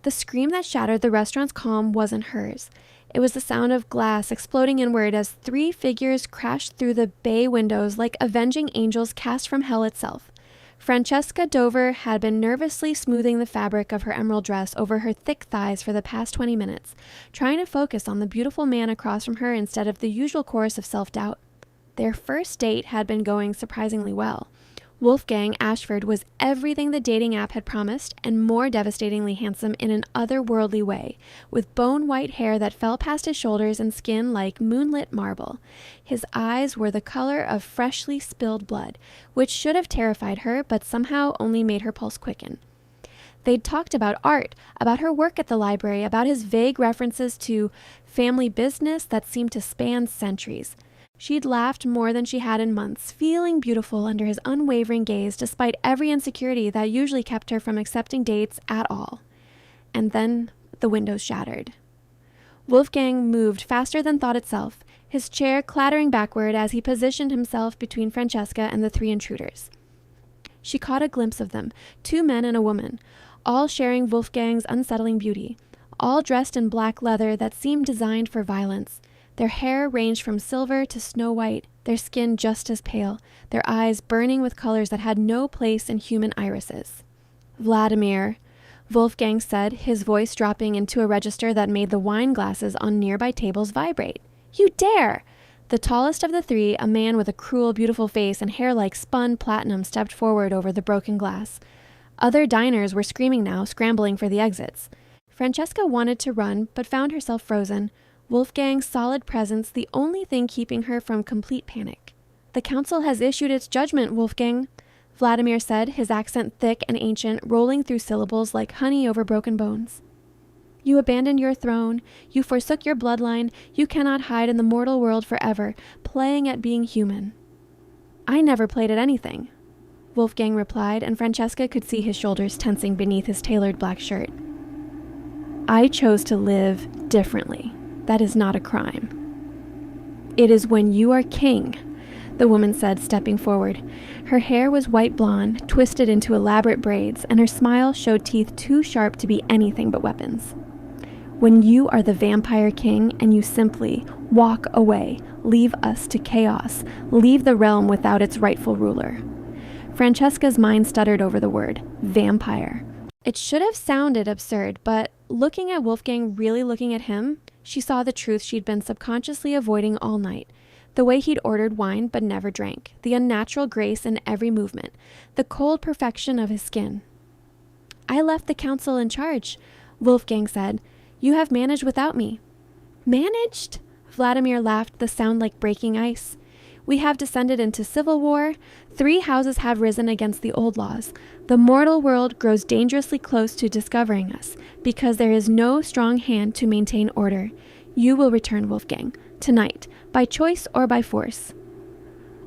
The scream that shattered the restaurant's calm wasn't hers. It was the sound of glass exploding inward as three figures crashed through the bay windows like avenging angels cast from hell itself. Francesca Dover had been nervously smoothing the fabric of her emerald dress over her thick thighs for the past 20 minutes, trying to focus on the beautiful man across from her instead of the usual chorus of self-doubt. Their first date had been going surprisingly well. Wolfgang Ashford was everything the dating app had promised and more devastatingly handsome in an otherworldly way, with bone-white hair that fell past his shoulders and skin like moonlit marble. His eyes were the color of freshly spilled blood, which should have terrified her but somehow only made her pulse quicken. They'd talked about art, about her work at the library, about his vague references to family business that seemed to span centuries. She'd laughed more than she had in months, feeling beautiful under his unwavering gaze despite every insecurity that usually kept her from accepting dates at all. And then the windows shattered. Wolfgang moved faster than thought itself, his chair clattering backward as he positioned himself between Francesca and the three intruders. She caught a glimpse of them, 2 men and a woman, all sharing Wolfgang's unsettling beauty, all dressed in black leather that seemed designed for violence. Their hair ranged from silver to snow white, their skin just as pale, their eyes burning with colors that had no place in human irises. "Vladimir," Wolfgang said, his voice dropping into a register that made the wine glasses on nearby tables vibrate. "You dare!" The tallest of the three, a man with a cruel, beautiful face and hair like spun platinum, stepped forward over the broken glass. Other diners were screaming now, scrambling for the exits. Francesca wanted to run, but found herself frozen. Wolfgang's solid presence the only thing keeping her from complete panic. "The council has issued its judgment, Wolfgang," Vladimir said, his accent thick and ancient, rolling through syllables like honey over broken bones. "You abandoned your throne, you forsook your bloodline, you cannot hide in the mortal world forever, playing at being human." "I never played at anything," Wolfgang replied, and Francesca could see his shoulders tensing beneath his tailored black shirt. "I chose to live differently. That is not a crime." "It is when you are king," the woman said, stepping forward. Her hair was white blonde, twisted into elaborate braids, and her smile showed teeth too sharp to be anything but weapons. "When you are the vampire king and you simply walk away, leave us to chaos, leave the realm without its rightful ruler." Francesca's mind stuttered over the word, vampire. It should have sounded absurd, but looking at Wolfgang, really looking at him, she saw the truth she'd been subconsciously avoiding all night. The way he'd ordered wine but never drank, the unnatural grace in every movement, the cold perfection of his skin. "I left the council in charge," Wolfgang said. "You have managed without me." "Managed?" Vladimir laughed, the sound like breaking ice. "We have descended into civil war. 3 houses have risen against the old laws. The mortal world grows dangerously close to discovering us, because there is no strong hand to maintain order. You will return, Wolfgang, tonight, by choice or by force."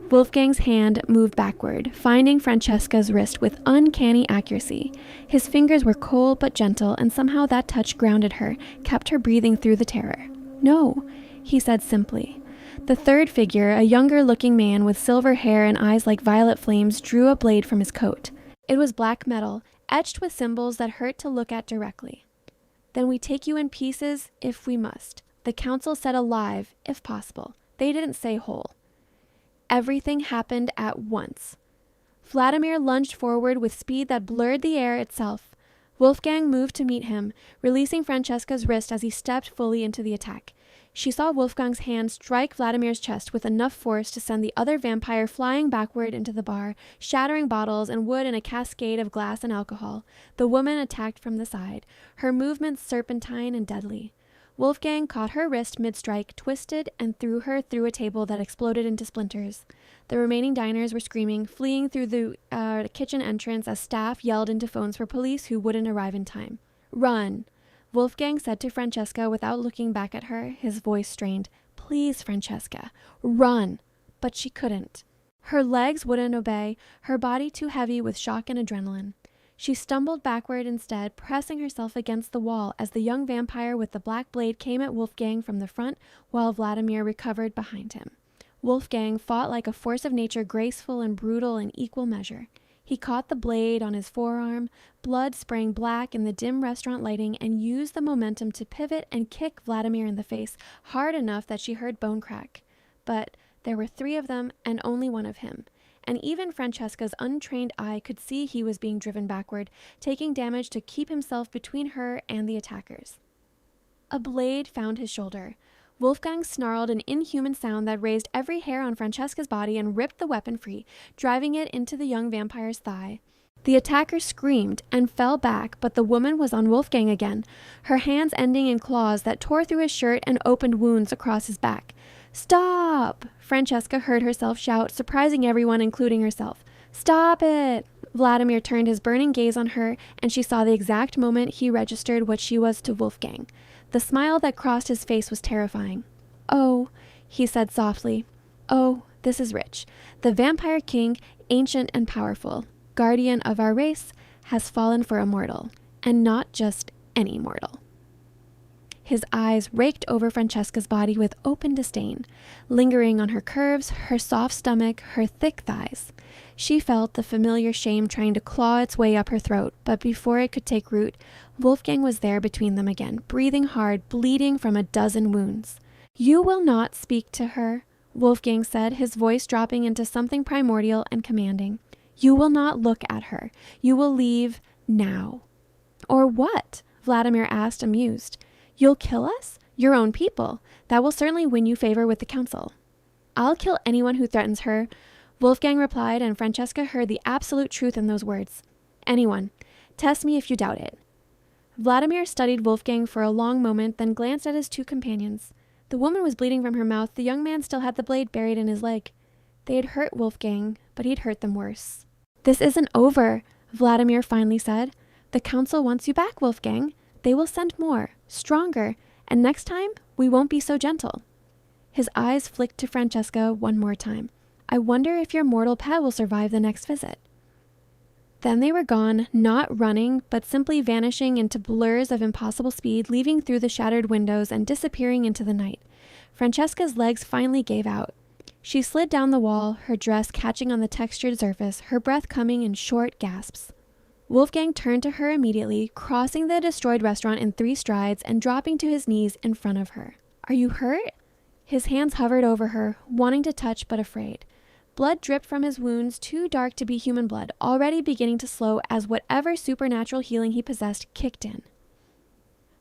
Wolfgang's hand moved backward, finding Francesca's wrist with uncanny accuracy. His fingers were cold but gentle, and somehow that touch grounded her, kept her breathing through the terror. "No," he said simply. The third figure, a younger-looking man with silver hair and eyes like violet flames, drew a blade from his coat. It was black metal, etched with symbols that hurt to look at directly. "Then we take you in pieces, if we must. The council said alive, if possible. They didn't say whole." Everything happened at once. Vladimir lunged forward with speed that blurred the air itself. Wolfgang moved to meet him, releasing Francesca's wrist as he stepped fully into the attack. She saw Wolfgang's hand strike Vladimir's chest with enough force to send the other vampire flying backward into the bar, shattering bottles and wood in a cascade of glass and alcohol. The woman attacked from the side, her movements serpentine and deadly. Wolfgang caught her wrist mid-strike, twisted, and threw her through a table that exploded into splinters. The remaining diners were screaming, fleeing through the kitchen entrance as staff yelled into phones for police who wouldn't arrive in time. "Run," Wolfgang said to Francesca without looking back at her, his voice strained. "Please, Francesca, run." But she couldn't. Her legs wouldn't obey, her body too heavy with shock and adrenaline. She stumbled backward instead, pressing herself against the wall as the young vampire with the black blade came at Wolfgang from the front while Vladimir recovered behind him. Wolfgang fought like a force of nature, graceful and brutal in equal measure. He caught the blade on his forearm, blood spraying black in the dim restaurant lighting, and used the momentum to pivot and kick Vladimir in the face hard enough that she heard bone crack. But there were 3 of them and only one of him. And even Francesca's untrained eye could see he was being driven backward, taking damage to keep himself between her and the attackers. A blade found his shoulder. Wolfgang snarled an inhuman sound that raised every hair on Francesca's body and ripped the weapon free, driving it into the young vampire's thigh. The attacker screamed and fell back, but the woman was on Wolfgang again, her hands ending in claws that tore through his shirt and opened wounds across his back. "Stop!" Francesca heard herself shout, surprising everyone, including herself. "Stop it!" Vladimir turned his burning gaze on her, and she saw the exact moment he registered what she was to Wolfgang. The smile that crossed his face was terrifying. "Oh," he said softly. "Oh, this is rich. The vampire king, ancient and powerful, guardian of our race, has fallen for a mortal, and not just any mortal." His eyes raked over Francesca's body with open disdain, lingering on her curves, her soft stomach, her thick thighs. She felt the familiar shame trying to claw its way up her throat, but before it could take root, Wolfgang was there between them again, breathing hard, bleeding from a dozen wounds. "You will not speak to her," Wolfgang said, his voice dropping into something primordial and commanding. "You will not look at her. You will leave now." "Or what?" Vladimir asked, amused. "You'll kill us? Your own people. That will certainly win you favor with the council." "I'll kill anyone who threatens her," Wolfgang replied, and Francesca heard the absolute truth in those words. "Anyone. Test me if you doubt it." Vladimir studied Wolfgang for a long moment, then glanced at his 2 companions. The woman was bleeding from her mouth. The young man still had the blade buried in his leg. They had hurt Wolfgang, but he'd hurt them worse. "This isn't over," Vladimir finally said. "The council wants you back, Wolfgang. They will send more, stronger, and next time we won't be so gentle." His eyes flicked to Francesca one more time. "I wonder if your mortal pet will survive the next visit." Then they were gone, not running, but simply vanishing into blurs of impossible speed, leaving through the shattered windows and disappearing into the night. Francesca's legs finally gave out. She slid down the wall, her dress catching on the textured surface, her breath coming in short gasps. Wolfgang turned to her immediately, crossing the destroyed restaurant in 3 strides and dropping to his knees in front of her. "Are you hurt?" His hands hovered over her, wanting to touch but afraid. Blood dripped from his wounds, too dark to be human blood, already beginning to slow as whatever supernatural healing he possessed kicked in.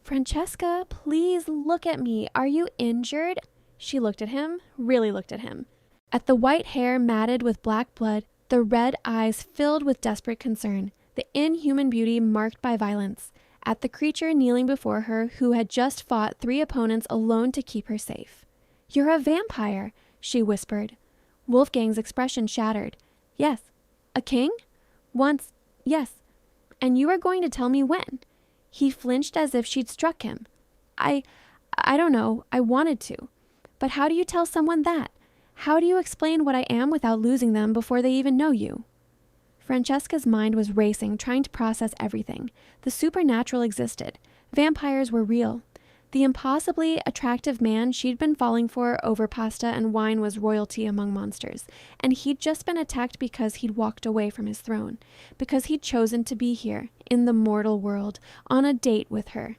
"Francesca, please look at me. Are you injured?" She looked at him, really looked at him. At the white hair matted with black blood, the red eyes filled with desperate concern, the inhuman beauty marked by violence, at the creature kneeling before her who had just fought 3 opponents alone to keep her safe. "You're a vampire," she whispered. Wolfgang's expression shattered. "Yes." "A king?" "Once, yes." "And you are going to tell me when?" He flinched as if she'd struck him. I don't know. I wanted to. But how do you tell someone that? How do you explain what I am without losing them before they even know you?" Francesca's mind was racing, trying to process everything. The supernatural existed. Vampires were real. The impossibly attractive man she'd been falling for over pasta and wine was royalty among monsters, and he'd just been attacked because he'd walked away from his throne, because he'd chosen to be here, in the mortal world, on a date with her.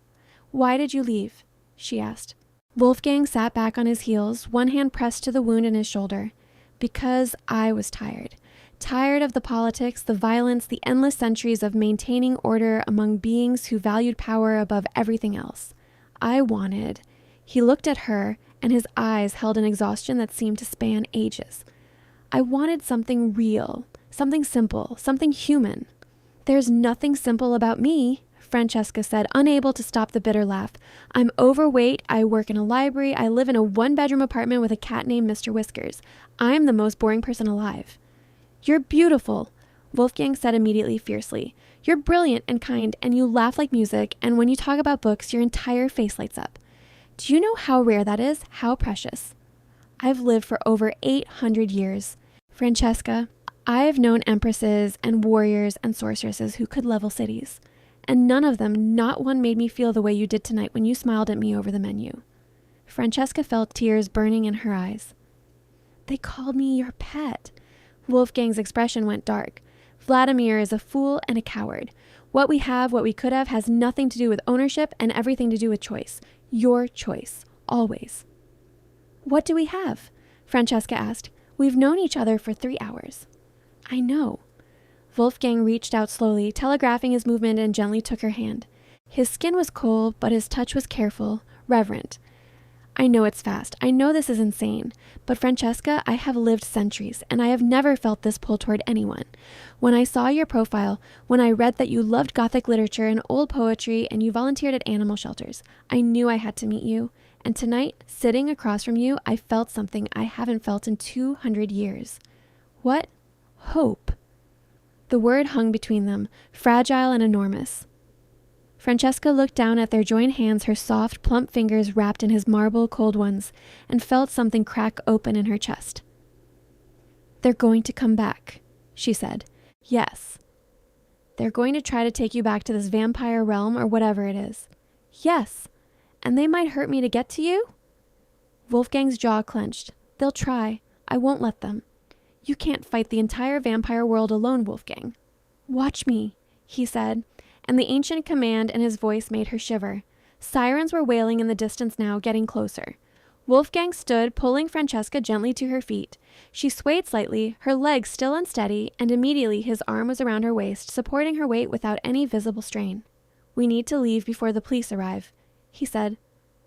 "Why did you leave?" she asked. Wolfgang sat back on his heels, one hand pressed to the wound in his shoulder. "Because I was tired. Tired of the politics, the violence, the endless centuries of maintaining order among beings who valued power above everything else. I wanted." He looked at her, and his eyes held an exhaustion that seemed to span ages. "I wanted something real, something simple, something human." "There's nothing simple about me," Francesca said, unable to stop the bitter laugh. "I'm overweight, I work in a library, I live in a 1-bedroom apartment with a cat named Mr. Whiskers. I'm the most boring person alive." "You're beautiful," Wolfgang said immediately, fiercely. "You're brilliant and kind, and you laugh like music, and when you talk about books, your entire face lights up. Do you know how rare that is? How precious?" "I've lived for over 800 years. Francesca, I've known empresses and warriors and sorceresses who could level cities, and none of them, not one, made me feel the way you did tonight when you smiled at me over the menu." Francesca felt tears burning in her eyes. "They called me your pet." Wolfgang's expression went dark. Vladimir is a fool and a coward. What we have, what we could have, has nothing to do with ownership and everything to do with choice. Your choice. Always. What do we have? Francesca asked. We've known each other for 3 hours. I know. Wolfgang reached out slowly, telegraphing his movement, and gently took her hand. His skin was cold, but his touch was careful, reverent. I know it's fast. I know this is insane. But Francesca, I have lived centuries, and I have never felt this pull toward anyone. When I saw your profile, when I read that you loved Gothic literature and old poetry, and you volunteered at animal shelters, I knew I had to meet you. And tonight, sitting across from you, I felt something I haven't felt in 200 years. What? Hope. The word hung between them, fragile and enormous. Francesca looked down at their joined hands, her soft, plump fingers wrapped in his marble, cold ones, and felt something crack open in her chest. They're going to come back, she said. Yes. They're going to try to take you back to this vampire realm or whatever it is. Yes. And they might hurt me to get to you? Wolfgang's jaw clenched. They'll try. I won't let them. You can't fight the entire vampire world alone, Wolfgang. Watch me, he said, and the ancient command in his voice made her shiver. Sirens were wailing in the distance now, getting closer. Wolfgang stood, pulling Francesca gently to her feet. She swayed slightly, her legs still unsteady, and immediately his arm was around her waist, supporting her weight without any visible strain. We need to leave before the police arrive, he said.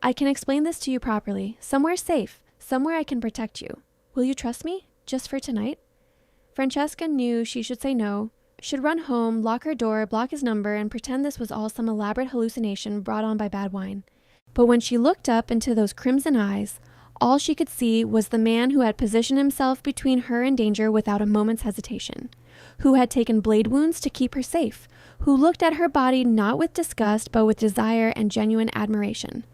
I can explain this to you properly. Somewhere safe, somewhere I can protect you. Will you trust me? Just for tonight? Francesca knew she should say no, should run home, lock her door, block his number, and pretend this was all some elaborate hallucination brought on by bad wine. But when she looked up into those crimson eyes, all she could see was the man who had positioned himself between her and danger without a moment's hesitation, who had taken blade wounds to keep her safe, who looked at her body not with disgust but with desire and genuine admiration.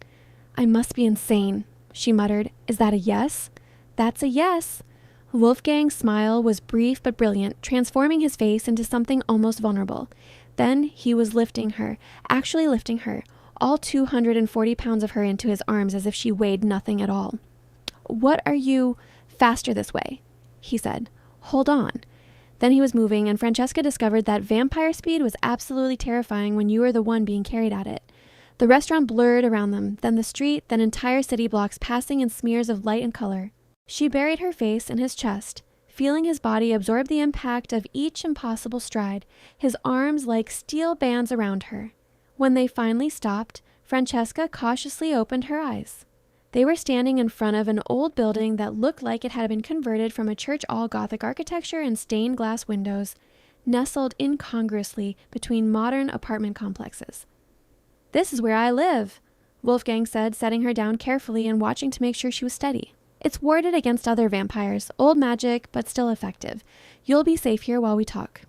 I must be insane, she muttered. Is that a yes? That's a yes. Wolfgang's smile was brief but brilliant, transforming his face into something almost vulnerable. Then he was lifting her, actually lifting her, all 240 pounds of her into his arms as if she weighed nothing at all. What are you... Faster this way, he said. Hold on. Then he was moving, and Francesca discovered that vampire speed was absolutely terrifying when you were the one being carried at it. The restaurant blurred around them, then the street, then entire city blocks passing in smears of light and color. She buried her face in his chest, feeling his body absorb the impact of each impossible stride, his arms like steel bands around her. When they finally stopped, Francesca cautiously opened her eyes. They were standing in front of an old building that looked like it had been converted from a church, all Gothic architecture and stained glass windows, nestled incongruously between modern apartment complexes. This is where I live, Wolfgang said, setting her down carefully and watching to make sure she was steady. It's warded against other vampires, old magic, but still effective. You'll be safe here while we talk.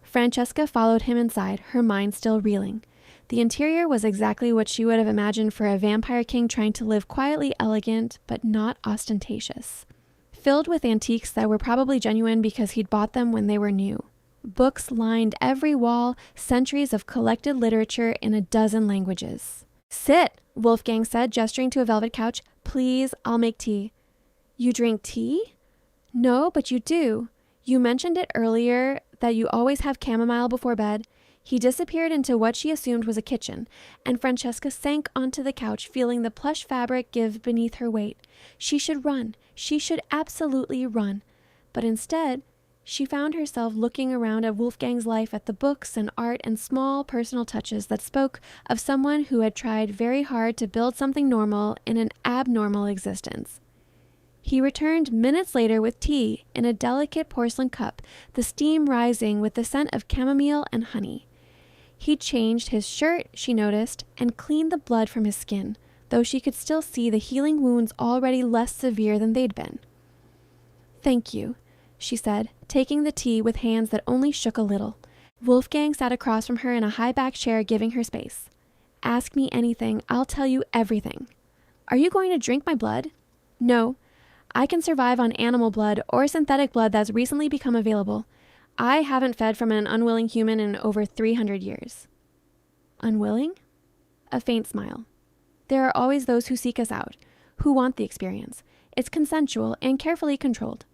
Francesca followed him inside, her mind still reeling. The interior was exactly what she would have imagined for a vampire king trying to live quietly elegant, but not ostentatious. Filled with antiques that were probably genuine because he'd bought them when they were new. Books lined every wall, centuries of collected literature in a dozen languages. Sit, Wolfgang said, gesturing to a velvet couch. Please, I'll make tea. You drink tea? No, but you do. You mentioned it earlier that you always have chamomile before bed. He disappeared into what she assumed was a kitchen, and Francesca sank onto the couch, feeling the plush fabric give beneath her weight. She should run. She should absolutely run. But instead, she found herself looking around at Wolfgang's life, at the books and art and small personal touches that spoke of someone who had tried very hard to build something normal in an abnormal existence. He returned minutes later with tea in a delicate porcelain cup, the steam rising with the scent of chamomile and honey. He changed his shirt, she noticed, and cleaned the blood from his skin, though she could still see the healing wounds already less severe than they'd been. Thank you, she said, taking the tea with hands that only shook a little. Wolfgang sat across from her in a high-backed chair, giving her space. Ask me anything. I'll tell you everything. Are you going to drink my blood? No. I can survive on animal blood or synthetic blood that's recently become available. I haven't fed from an unwilling human in over 300 years. Unwilling? A faint smile. There are always those who seek us out, who want the experience. It's consensual and carefully controlled.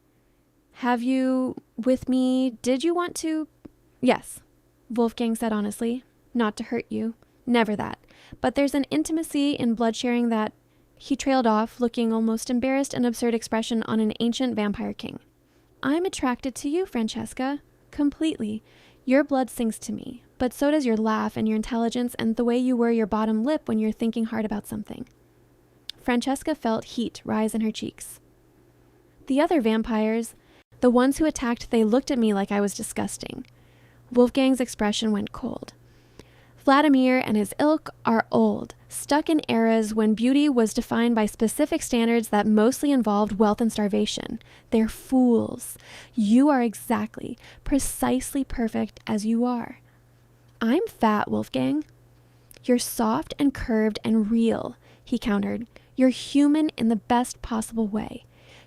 Have you, with me, did you want to Yes, Wolfgang said honestly. Not to hurt you. Never that. But there's an intimacy in blood sharing that... He trailed off, looking almost embarrassed, an absurd expression on an ancient vampire king. I'm attracted to you, Francesca. Completely. Your blood sings to me, but so does your laugh and your intelligence and the way you wear your bottom lip when you're thinking hard about something. Francesca felt heat rise in her cheeks. The other vampires, the ones who attacked, they looked at me like I was disgusting. Wolfgang's expression went cold. Vladimir and his ilk are old, stuck in eras when beauty was defined by specific standards that mostly involved wealth and starvation. They're fools. You are exactly, precisely perfect as you are. I'm fat, Wolfgang. You're soft and curved and real, he countered. You're human in the best possible way.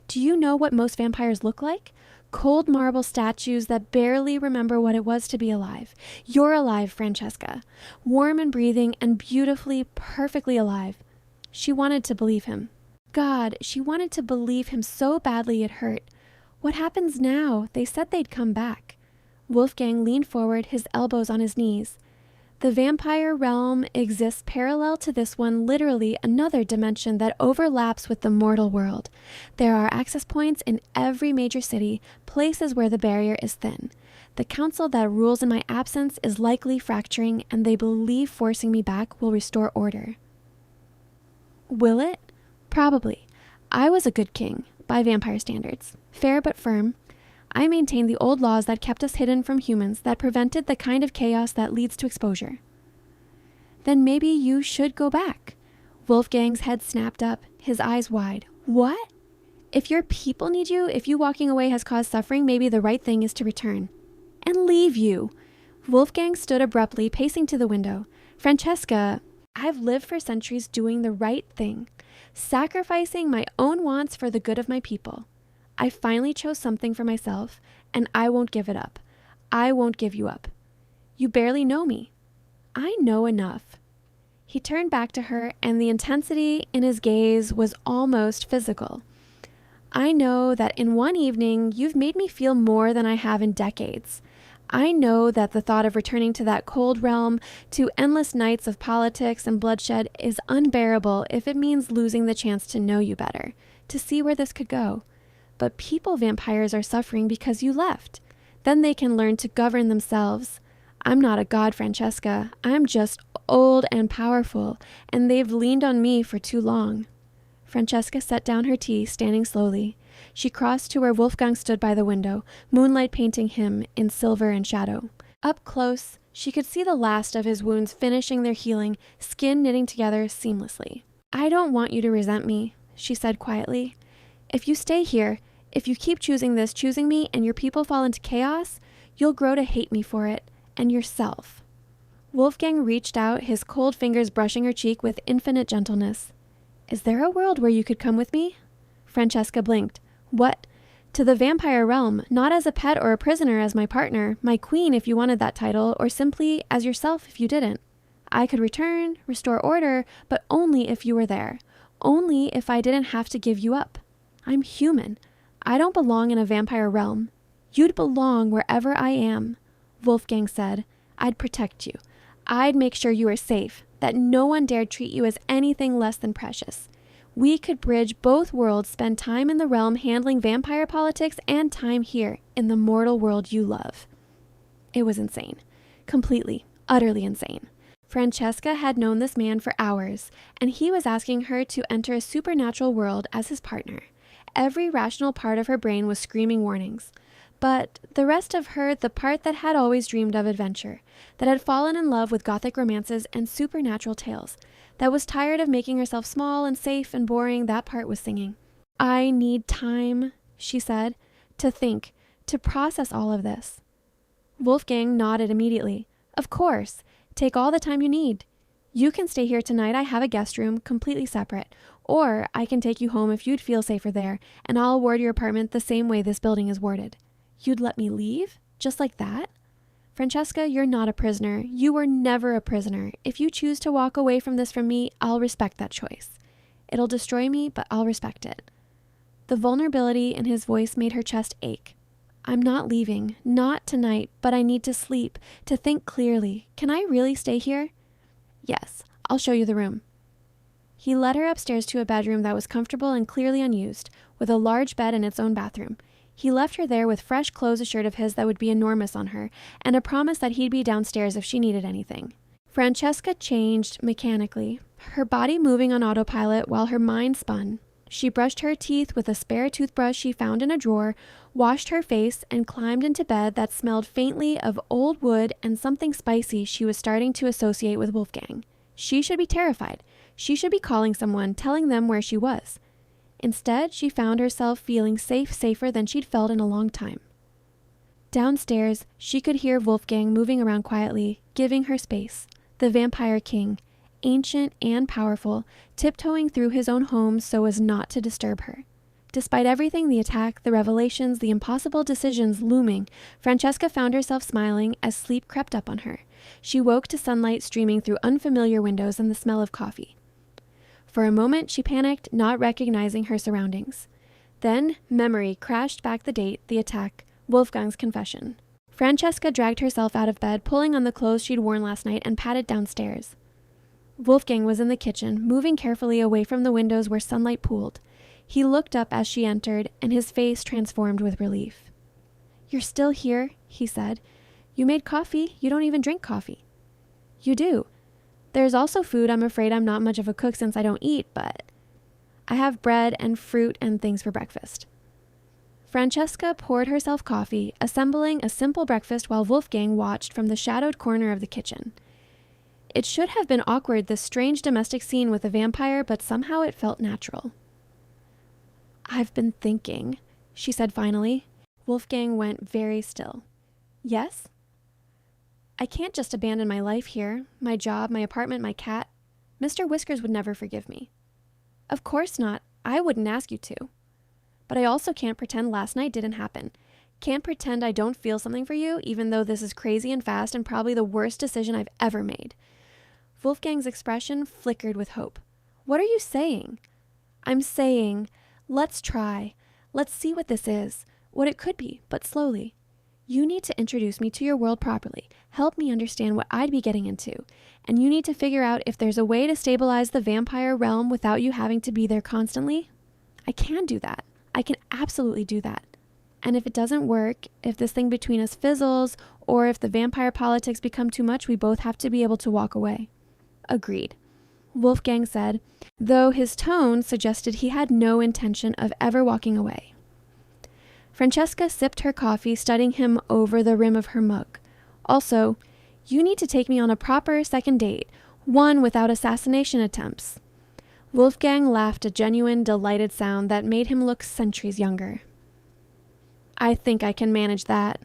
Do you know what most vampires look like? Cold marble statues that barely remember what it was to be alive. You're alive, Francesca. Warm and breathing and beautifully, perfectly alive. She wanted to believe him. God, she wanted to believe him so badly it hurt. What happens now? They said they'd come back. Wolfgang leaned forward, his elbows on his knees. The vampire realm exists parallel to this one, literally another dimension that overlaps with the mortal world. There are access points in every major city, places where the barrier is thin. The council that rules in my absence is likely fracturing, and they believe forcing me back will restore order. Will it? Probably. I was a good king, by vampire standards. Fair but firm. I maintained the old laws that kept us hidden from humans, that prevented the kind of chaos that leads to exposure. Then maybe you should go back. Wolfgang's head snapped up, his eyes wide. What? If your people need you, if you walking away has caused suffering, maybe the right thing is to return. And leave you. Wolfgang stood abruptly, pacing to the window. Francesca, I've lived for centuries doing the right thing, sacrificing my own wants for the good of my people. I finally chose something for myself, and I won't give it up. I won't give you up. You barely know me. I know enough. He turned back to her, and the intensity in his gaze was almost physical. I know that in one evening, you've made me feel more than I have in decades. I know that the thought of returning to that cold realm, to endless nights of politics and bloodshed, is unbearable if it means losing the chance to know you better, to see where this could go. But people vampires are suffering because you left. Then they can learn to govern themselves. I'm not a god, Francesca. I'm just old and powerful, and they've leaned on me for too long. Francesca set down her tea, standing slowly. She crossed to where Wolfgang stood by the window, moonlight painting him in silver and shadow. Up close, she could see the last of his wounds finishing their healing, skin knitting together seamlessly. I don't want you to resent me, she said quietly. If you stay here, if you keep choosing me, and your people fall into chaos, you'll grow to hate me for it, and yourself. Wolfgang reached out, his cold fingers brushing her cheek with infinite gentleness. Is there a world where you could come with me? Francesca blinked. What? To the vampire realm, not as a pet or a prisoner as my partner, my queen if you wanted that title, or simply as yourself if you didn't. I could return, restore order, but only if you were there. Only if I didn't have to give you up. I'm human. I don't belong in a vampire realm. You'd belong wherever I am, Wolfgang said. I'd protect you. I'd make sure you were safe, that no one dared treat you as anything less than precious. We could bridge both worlds, spend time in the realm handling vampire politics and time here in the mortal world you love. It was insane. Completely, utterly insane. Francesca had known this man for hours, and he was asking her to enter a supernatural world as his partner. Every rational part of her brain was screaming warnings. But the rest of her, the part that had always dreamed of adventure, that had fallen in love with gothic romances and supernatural tales, that was tired of making herself small and safe and boring, that part was singing. I need time, she said, to think, to process all of this. Wolfgang nodded immediately. Of course. Take all the time you need. You can stay here tonight. I have a guest room, completely separate. Or I can take you home if you'd feel safer there, and I'll ward your apartment the same way this building is warded. You'd let me leave? Just like that? Francesca, you're not a prisoner. You were never a prisoner. If you choose to walk away from me, I'll respect that choice. It'll destroy me, but I'll respect it. The vulnerability in his voice made her chest ache. I'm not leaving. Not tonight, but I need to sleep, to think clearly. Can I really stay here? Yes, I'll show you the room. He led her upstairs to a bedroom that was comfortable and clearly unused, with a large bed and its own bathroom. He left her there with fresh clothes assured of his that would be enormous on her, and a promise that he'd be downstairs if she needed anything. Francesca changed mechanically, her body moving on autopilot while her mind spun. She brushed her teeth with a spare toothbrush she found in a drawer, washed her face, and climbed into bed that smelled faintly of old wood and something spicy she was starting to associate with Wolfgang. She should be terrified. She should be calling someone, telling them where she was. Instead, she found herself feeling safer than she'd felt in a long time. Downstairs, she could hear Wolfgang moving around quietly, giving her space. The vampire king, ancient and powerful, tiptoeing through his own home so as not to disturb her. Despite everything, the attack, the revelations, the impossible decisions looming, Francesca found herself smiling as sleep crept up on her. She woke to sunlight streaming through unfamiliar windows and the smell of coffee. For a moment, she panicked, not recognizing her surroundings. Then, memory crashed back the date, the attack, Wolfgang's confession. Francesca dragged herself out of bed, pulling on the clothes she'd worn last night, and padded downstairs. Wolfgang was in the kitchen, moving carefully away from the windows where sunlight pooled. He looked up as she entered, and his face transformed with relief. "You're still here," he said. "You made coffee. You don't even drink coffee." "You do. There's also food. I'm afraid I'm not much of a cook since I don't eat, but I have bread and fruit and things for breakfast." Francesca poured herself coffee, assembling a simple breakfast while Wolfgang watched from the shadowed corner of the kitchen. It should have been awkward, this strange domestic scene with a vampire, but somehow it felt natural. "I've been thinking," she said finally. Wolfgang went very still. "Yes?" "I can't just abandon my life here, my job, my apartment, my cat. Mr. Whiskers would never forgive me." "Of course not. I wouldn't ask you to. But I also can't pretend last night didn't happen. Can't pretend I don't feel something for you, even though this is crazy and fast and probably the worst decision I've ever made." Wolfgang's expression flickered with hope. "What are you saying?" "I'm saying, let's try. Let's see what this is, what it could be, but slowly. You need to introduce me to your world properly, help me understand what I'd be getting into, and you need to figure out if there's a way to stabilize the vampire realm without you having to be there constantly. I can do that. I can absolutely do that. And if it doesn't work, if this thing between us fizzles, or if the vampire politics become too much, we both have to be able to walk away." "Agreed," Wolfgang said, though his tone suggested he had no intention of ever walking away. Francesca sipped her coffee, studying him over the rim of her mug. "Also, you need to take me on a proper second date, one without assassination attempts." Wolfgang laughed a genuine, delighted sound that made him look centuries younger. "I think I can manage that."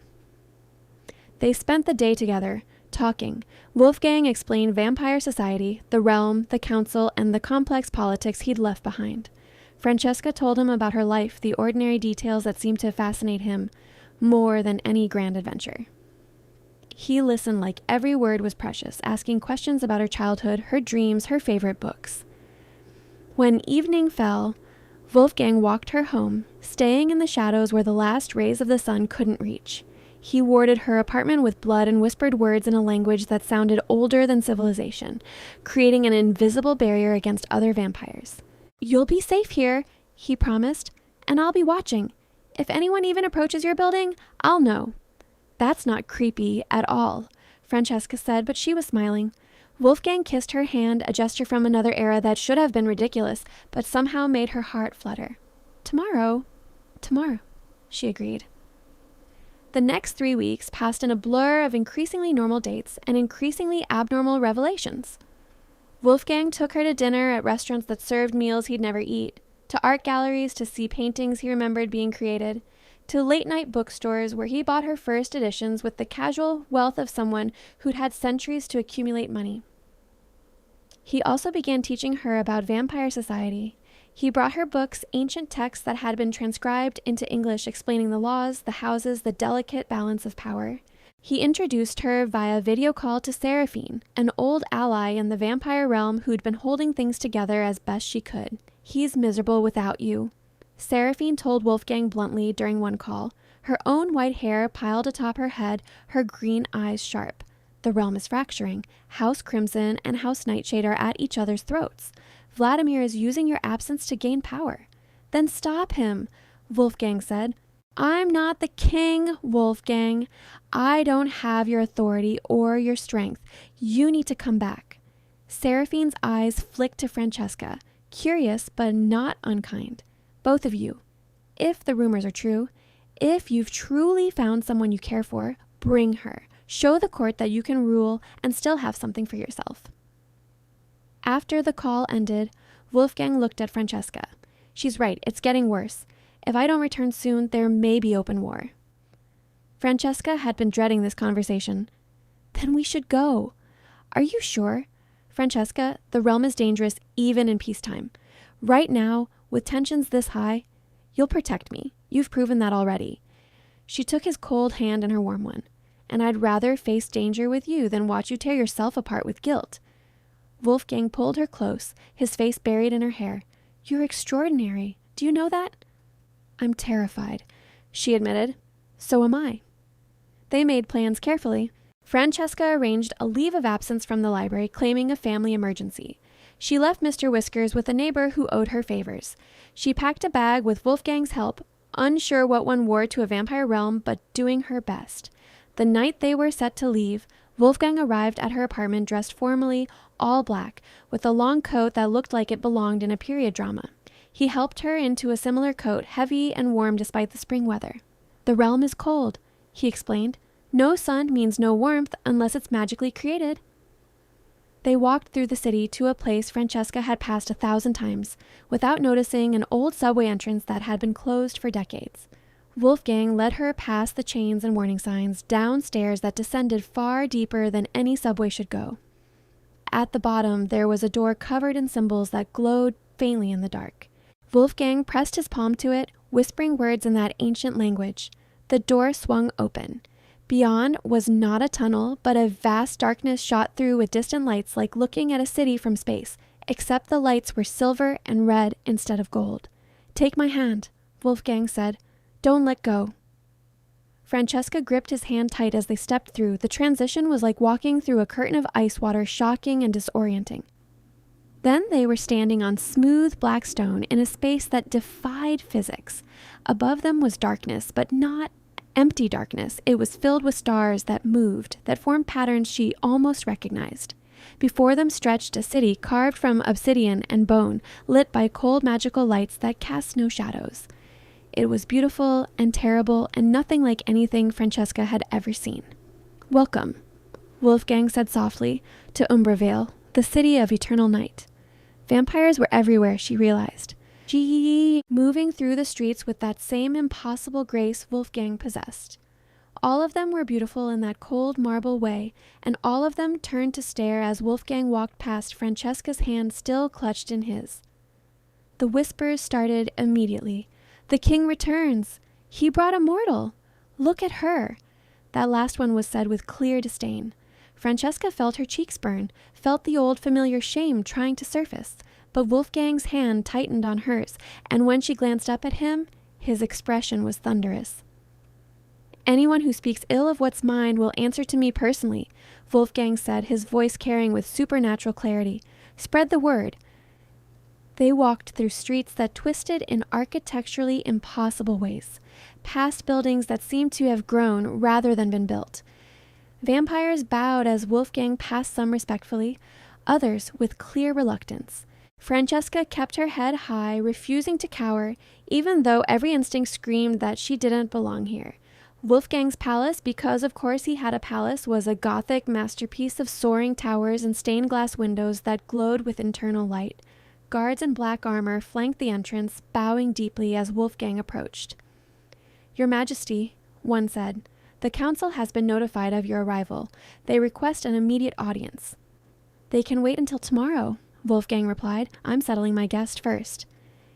They spent the day together, talking. Wolfgang explained vampire society, the realm, the council, and the complex politics he'd left behind. Francesca told him about her life, the ordinary details that seemed to fascinate him more than any grand adventure. He listened like every word was precious, asking questions about her childhood, her dreams, her favorite books. When evening fell, Wolfgang walked her home, staying in the shadows where the last rays of the sun couldn't reach. He warded her apartment with blood and whispered words in a language that sounded older than civilization, creating an invisible barrier against other vampires. "You'll be safe here," he promised, "and I'll be watching. If anyone even approaches your building, I'll know." "That's not creepy at all," Francesca said, but she was smiling. Wolfgang kissed her hand, a gesture from another era that should have been ridiculous, but somehow made her heart flutter. Tomorrow, she agreed. The next 3 weeks passed in a blur of increasingly normal dates and increasingly abnormal revelations. Wolfgang took her to dinner at restaurants that served meals he'd never eat, to art galleries to see paintings he remembered being created, to late-night bookstores where he bought her first editions with the casual wealth of someone who'd had centuries to accumulate money. He also began teaching her about vampire society. He brought her books, ancient texts that had been transcribed into English explaining the laws, the houses, the delicate balance of power. He introduced her via video call to Seraphine, an old ally in the vampire realm who'd been holding things together as best she could. "He's miserable without you," Seraphine told Wolfgang bluntly during one call. her own white hair piled atop her head, her green eyes sharp. The realm is fracturing. House Crimson and House Nightshade are at each other's throats. Vladimir is using your absence to gain power. Then stop him, Wolfgang said. I'm not the king, Wolfgang. I don't have your authority or your strength. You need to come back. Seraphine's eyes flicked to Francesca, curious but not unkind. Both of you, if the rumors are true, if you've truly found someone you care for, bring her. Show the court that you can rule and still have something for yourself. After the call ended, Wolfgang looked at Francesca. She's right, it's getting worse. If I don't return soon, there may be open war. Francesca had been dreading this conversation. Then we should go. Are you sure? Francesca, the realm is dangerous even in peacetime. Right now, with tensions this high, you'll protect me. You've proven that already. She took his cold hand in her warm one. And I'd rather face danger with you than watch you tear yourself apart with guilt. Wolfgang pulled her close, his face buried in her hair. You're extraordinary. Do you know that? I'm terrified, she admitted. So am I. They made plans carefully. Francesca arranged a leave of absence from the library, claiming a family emergency. She left Mr. Whiskers with a neighbor who owed her favors. She packed a bag with Wolfgang's help, unsure what one wore to a vampire realm, but doing her best. The night they were set to leave, Wolfgang arrived at her apartment dressed formally, all black, with a long coat that looked like it belonged in a period drama. He helped her into a similar coat, heavy and warm despite the spring weather. The realm is cold, he explained. No sun means no warmth unless it's magically created. They walked through the city to a place Francesca had passed 1,000 times, without noticing an old subway entrance that had been closed for decades. Wolfgang led her past the chains and warning signs, down stairs that descended far deeper than any subway should go. At the bottom, there was a door covered in symbols that glowed faintly in the dark. Wolfgang pressed his palm to it, whispering words in that ancient language. The door swung open. Beyond was not a tunnel, but a vast darkness shot through with distant lights like looking at a city from space, except the lights were silver and red instead of gold. Take my hand, Wolfgang said. Don't let go. Francesca gripped his hand tight as they stepped through. The transition was like walking through a curtain of ice water, shocking and disorienting. Then they were standing on smooth black stone in a space that defied physics. Above them was darkness, but not empty darkness. It was filled with stars that moved, that formed patterns she almost recognized. Before them stretched a city carved from obsidian and bone, lit by cold magical lights that cast no shadows. It was beautiful and terrible and nothing like anything Francesca had ever seen. Welcome, Wolfgang said softly, to Umbervale, the city of eternal night. Vampires were everywhere, she realized. She moving through the streets with that same impossible grace Wolfgang possessed. All of them were beautiful in that cold marble way, and all of them turned to stare as Wolfgang walked past, Francesca's hand still clutched in his. The whispers started immediately. The king returns. He brought a mortal. Look at her. That last one was said with clear disdain. Francesca felt her cheeks burn, felt the old familiar shame trying to surface, but Wolfgang's hand tightened on hers, and when she glanced up at him, his expression was thunderous. Anyone who speaks ill of what's mine will answer to me personally, Wolfgang said, his voice carrying with supernatural clarity. Spread the word. They walked through streets that twisted in architecturally impossible ways, past buildings that seemed to have grown rather than been built. Vampires bowed as Wolfgang passed some respectfully, others with clear reluctance. Francesca kept her head high, refusing to cower, even though every instinct screamed that she didn't belong here. Wolfgang's palace, because of course he had a palace, was a Gothic masterpiece of soaring towers and stained glass windows that glowed with internal light. Guards in black armor flanked the entrance, bowing deeply as Wolfgang approached. Your Majesty, one said, the council has been notified of your arrival. They request an immediate audience. They can wait until tomorrow, Wolfgang replied. I'm settling my guest first.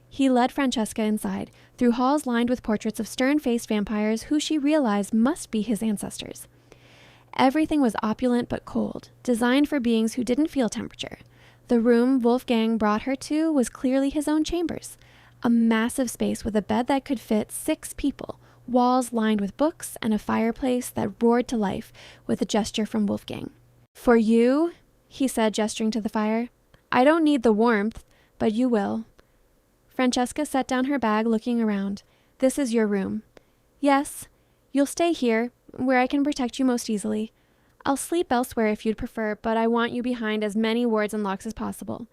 He led Francesca inside, through halls lined with portraits of stern-faced vampires who she realized must be his ancestors. Everything was opulent but cold, designed for beings who didn't feel temperature. The room Wolfgang brought her to was clearly his own chambers, a massive space with a bed that could fit 6 people, walls lined with books, and a fireplace that roared to life with a gesture from Wolfgang. "For you," he said, gesturing to the fire. "I don't need the warmth, but you will." Francesca set down her bag, looking around. "This is your room." "Yes, you'll stay here, where I can protect you most easily. I'll sleep elsewhere if you'd prefer, but I want you behind as many wards and locks as possible."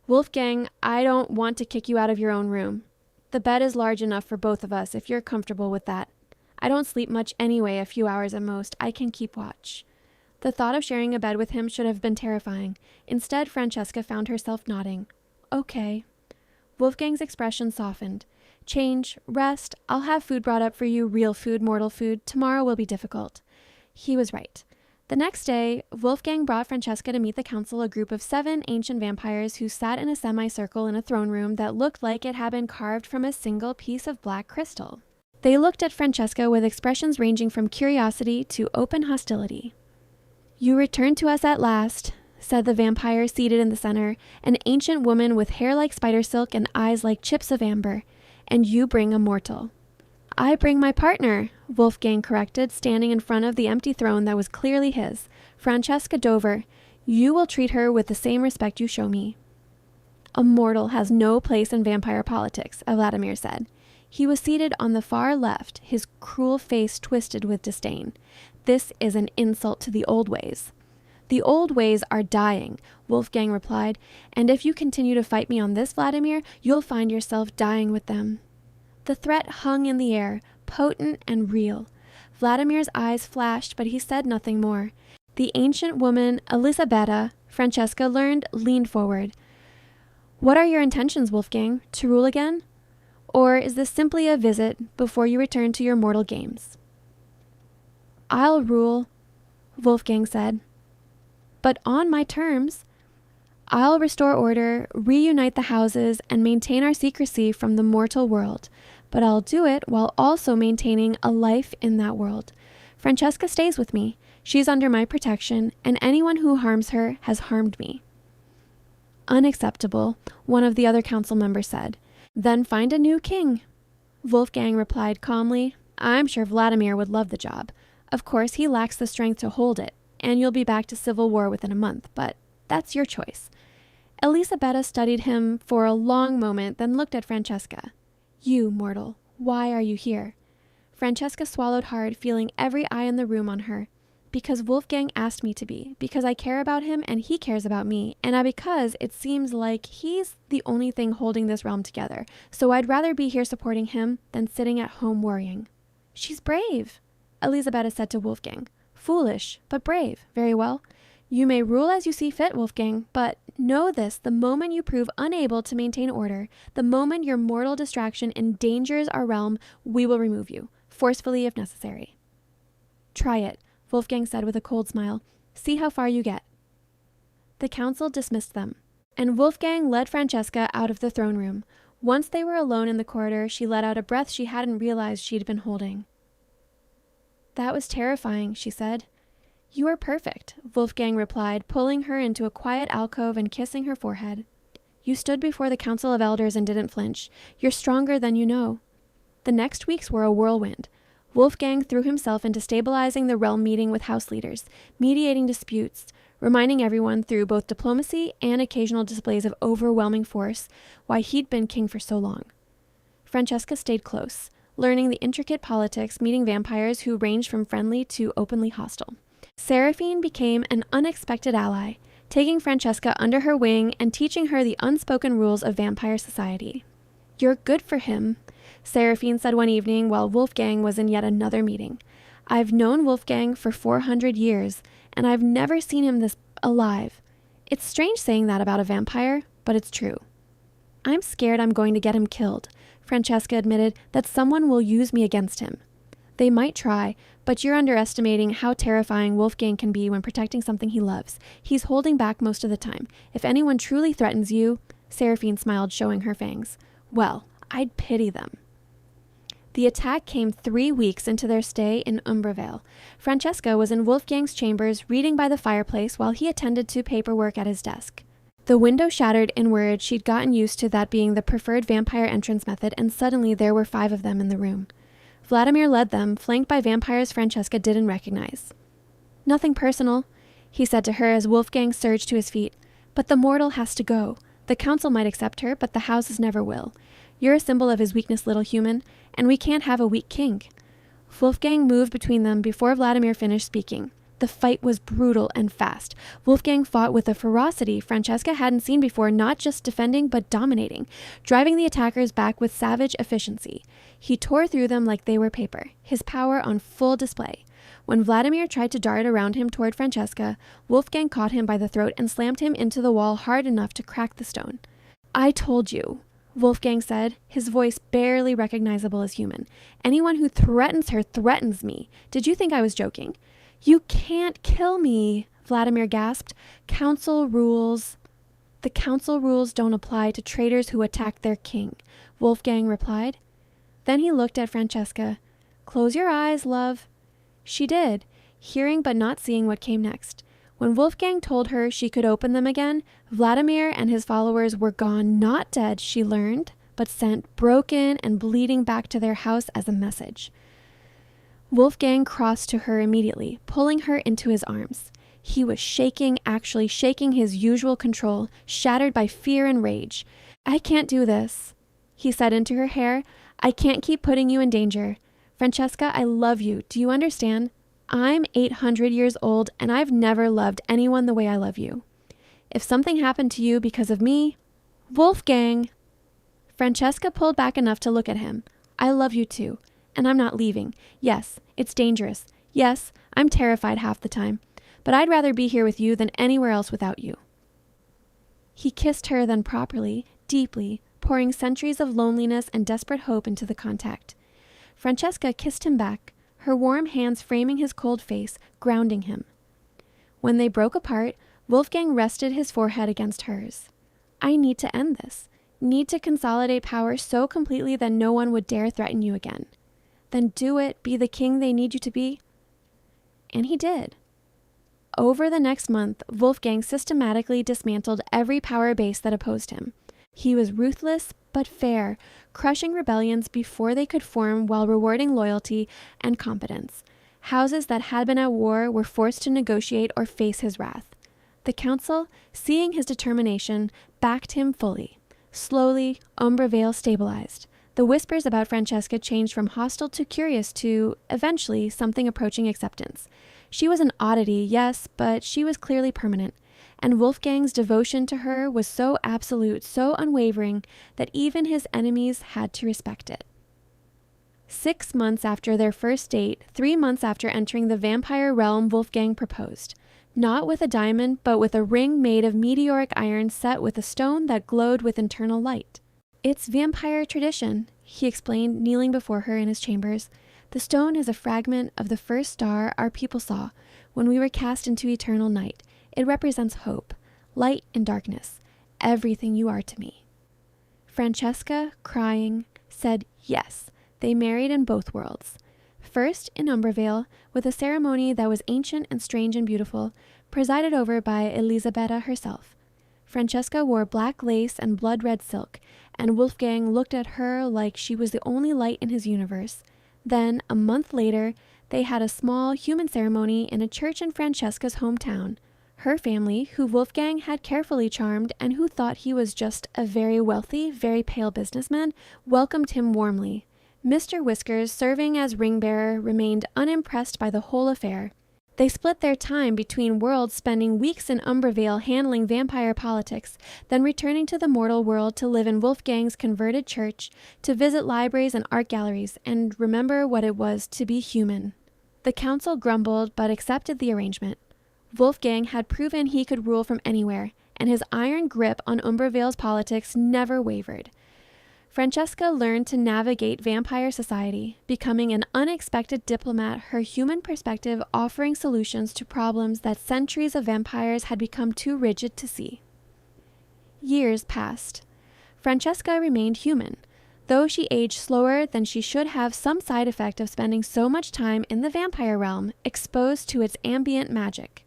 "Wolfgang, I don't want to kick you out of your own room. The bed is large enough for both of us if you're comfortable with that. I don't sleep much anyway, a few hours at most. I can keep watch." The thought of sharing a bed with him should have been terrifying. Instead, Francesca found herself nodding. "Okay." Wolfgang's expression softened. "Change, rest, I'll have food brought up for you, real food, mortal food. Tomorrow will be difficult." He was right. The next day, Wolfgang brought Francesca to meet the council, a group of 7 ancient vampires who sat in a semicircle in a throne room that looked like it had been carved from a single piece of black crystal. They looked at Francesca with expressions ranging from curiosity to open hostility. "You returned to us at last," said the vampire seated in the center, an ancient woman with hair like spider silk and eyes like chips of amber. "And you bring a mortal." "I bring my partner," Wolfgang corrected, standing in front of the empty throne that was clearly his. "Francesca Dover. You will treat her with the same respect you show me." "A mortal has no place in vampire politics," Vladimir said. He was seated on the far left, his cruel face twisted with disdain. "This is an insult to the old ways." "The old ways are dying," Wolfgang replied, "and if you continue to fight me on this, Vladimir, you'll find yourself dying with them." The threat hung in the air, potent and real. Vladimir's eyes flashed, but he said nothing more. The ancient woman, Elisabetta, Francesca learned, leaned forward. "What are your intentions, Wolfgang? To rule again? Or is this simply a visit before you return to your mortal games?" "I'll rule," Wolfgang said. "But on my terms. I'll restore order, reunite the houses, and maintain our secrecy from the mortal world. But I'll do it while also maintaining a life in that world. Francesca stays with me. She's under my protection, and anyone who harms her has harmed me." "Unacceptable," one of the other council members said. "Then find a new king." Wolfgang replied calmly, "I'm sure Vladimir would love the job. Of course, he lacks the strength to hold it, and you'll be back to civil war within a month, but that's your choice." Elisabetta studied him for a long moment, then looked at Francesca. "You, mortal, why are you here?" Francesca swallowed hard, feeling every eye in the room on her. "Because Wolfgang asked me to be, because I care about him and he cares about me, and because it seems like he's the only thing holding this realm together, so I'd rather be here supporting him than sitting at home worrying." "She's brave," Elisabetta said to Wolfgang. "Foolish, but brave. Very well. You may rule as you see fit, Wolfgang, but know this, the moment you prove unable to maintain order, the moment your mortal distraction endangers our realm, we will remove you, forcefully if necessary." "Try it," Wolfgang said with a cold smile. "See how far you get." The council dismissed them, and Wolfgang led Francesca out of the throne room. Once they were alone in the corridor, she let out a breath she hadn't realized she'd been holding. "That was terrifying," she said. "You are perfect," Wolfgang replied, pulling her into a quiet alcove and kissing her forehead. "You stood before the Council of Elders and didn't flinch. You're stronger than you know." The next weeks were a whirlwind. Wolfgang threw himself into stabilizing the realm, meeting with house leaders, mediating disputes, reminding everyone through both diplomacy and occasional displays of overwhelming force why he'd been king for so long. Francesca stayed close, learning the intricate politics, meeting vampires who ranged from friendly to openly hostile. Seraphine became an unexpected ally, taking Francesca under her wing and teaching her the unspoken rules of vampire society. "You're good for him," Seraphine said one evening while Wolfgang was in yet another meeting. "I've known Wolfgang for 400 years, and I've never seen him this alive. It's strange saying that about a vampire, but it's true." "I'm scared I'm going to get him killed," Francesca admitted, "that someone will use me against him." "They might try, but you're underestimating how terrifying Wolfgang can be when protecting something he loves. He's holding back most of the time. If anyone truly threatens you," Seraphine smiled, showing her fangs, "well, I'd pity them." The attack came 3 weeks into their stay in Umbervale. Francesca was in Wolfgang's chambers, reading by the fireplace while he attended to paperwork at his desk. The window shattered inward. She'd gotten used to that being the preferred vampire entrance method, and suddenly there were 5 of them in the room. Vladimir led them, flanked by vampires Francesca didn't recognize. "Nothing personal," he said to her as Wolfgang surged to his feet. "But the mortal has to go. The council might accept her, but the houses never will. You're a symbol of his weakness, little human, and we can't have a weak king." Wolfgang moved between them before Vladimir finished speaking. The fight was brutal and fast. Wolfgang fought with a ferocity Francesca hadn't seen before, not just defending but dominating, driving the attackers back with savage efficiency. He tore through them like they were paper, his power on full display. When Vladimir tried to dart around him toward Francesca, Wolfgang caught him by the throat and slammed him into the wall hard enough to crack the stone. "I told you," Wolfgang said, his voice barely recognizable as human. "Anyone who threatens her threatens me. Did you think I was joking?" "You can't kill me," Vladimir gasped. "Council rules." "The council rules don't apply to traitors who attack their king," Wolfgang replied. Then he looked at Francesca. "Close your eyes, love." She did, hearing but not seeing what came next. When Wolfgang told her she could open them again, Vladimir and his followers were gone, not dead, she learned, but sent broken and bleeding back to their house as a message. Wolfgang crossed to her immediately, pulling her into his arms. He was shaking, actually shaking his usual control, shattered by fear and rage. "I can't do this," he said into her hair. "I can't keep putting you in danger. Francesca, I love you. Do you understand? I'm 800 years old, and I've never loved anyone the way I love you. If something happened to you because of me..." "Wolfgang!" Francesca pulled back enough to look at him. "I love you too. And I'm not leaving. Yes, it's dangerous. Yes, I'm terrified half the time. But I'd rather be here with you than anywhere else without you." He kissed her then properly, deeply, pouring centuries of loneliness and desperate hope into the contact. Francesca kissed him back, her warm hands framing his cold face, grounding him. When they broke apart, Wolfgang rested his forehead against hers. "I need to end this. Need to consolidate power so completely that no one would dare threaten you again." "Then do it, be the king they need you to be." And he did. Over the next month, Wolfgang systematically dismantled every power base that opposed him. He was ruthless but fair, crushing rebellions before they could form while rewarding loyalty and competence. Houses that had been at war were forced to negotiate or face his wrath. The council, seeing his determination, backed him fully. Slowly, Umbervale stabilized. The whispers about Francesca changed from hostile to curious to, eventually, something approaching acceptance. She was an oddity, yes, but she was clearly permanent. And Wolfgang's devotion to her was so absolute, so unwavering, that even his enemies had to respect it. 6 months after their first date, 3 months after entering the vampire realm, Wolfgang proposed. Not with a diamond, but with a ring made of meteoric iron set with a stone that glowed with internal light. "It's vampire tradition," he explained, kneeling before her in his chambers. "The stone is a fragment of the first star our people saw when we were cast into eternal night. It represents hope, light in darkness, everything you are to me." Francesca, crying, said yes. They married in both worlds. First in Umbervale, with a ceremony that was ancient and strange and beautiful, presided over by Elisabetta herself. Francesca wore black lace and blood-red silk, and Wolfgang looked at her like she was the only light in his universe. Then, a month later, they had a small human ceremony in a church in Francesca's hometown. Her family, who Wolfgang had carefully charmed and who thought he was just a very wealthy, very pale businessman, welcomed him warmly. Mr. Whiskers, serving as ring-bearer, remained unimpressed by the whole affair. They split their time between worlds, spending weeks in Umbervale handling vampire politics, then returning to the mortal world to live in Wolfgang's converted church, to visit libraries and art galleries, and remember what it was to be human. The council grumbled but accepted the arrangement. Wolfgang had proven he could rule from anywhere, and his iron grip on Umbervale's politics never wavered. Francesca learned to navigate vampire society, becoming an unexpected diplomat, her human perspective offering solutions to problems that centuries of vampires had become too rigid to see. Years passed. Francesca remained human, though she aged slower than she should have, some side effect of spending so much time in the vampire realm, exposed to its ambient magic.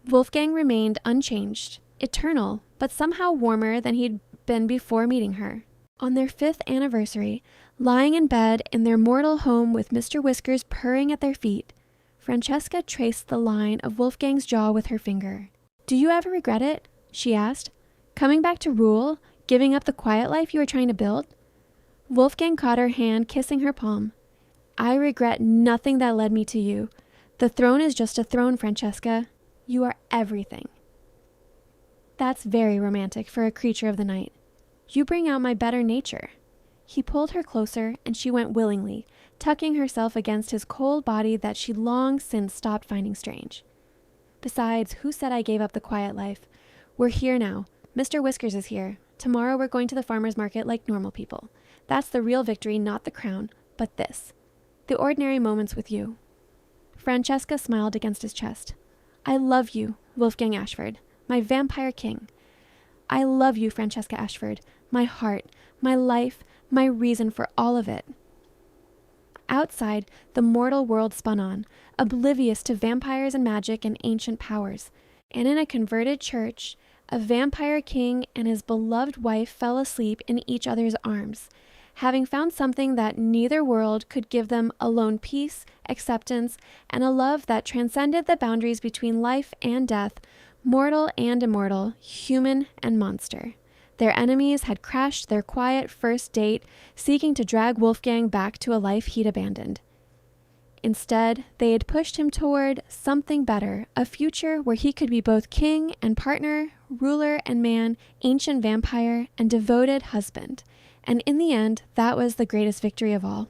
Wolfgang remained unchanged, eternal, but somehow warmer than he'd been before meeting her. On their 5th anniversary, Lying in bed in their mortal home with Mr. Whiskers purring at their feet, Francesca traced the line of Wolfgang's jaw with her finger. "Do you ever regret it?" she asked. "Coming back to rule? Giving up the quiet life you were trying to build?" Wolfgang caught her hand, kissing her palm. "I regret nothing that led me to you. The throne is just a throne, Francesca. You are everything." "That's very romantic for a creature of the night. You bring out my better nature." He pulled her closer, and she went willingly, tucking herself against his cold body that she'd long since stopped finding strange. "Besides, who said I gave up the quiet life? We're here now. Mr. Whiskers is here. Tomorrow we're going to the farmer's market like normal people. That's the real victory, not the crown, but this. The ordinary moments with you." Francesca smiled against his chest. "I love you, Wolfgang Ashford, my vampire king. I love you, Francesca Ashford, my heart, my life, my reason for all of it." Outside, the mortal world spun on, oblivious to vampires and magic and ancient powers. And in a converted church, a vampire king and his beloved wife fell asleep in each other's arms, having found something that neither world could give them: alone peace, acceptance, and a love that transcended the boundaries between life and death, mortal and immortal, human and monster. Their enemies had crashed their quiet first date, seeking to drag Wolfgang back to a life he'd abandoned. Instead, they had pushed him toward something better, a future where he could be both king and partner, ruler and man, ancient vampire and devoted husband. And in the end, that was the greatest victory of all.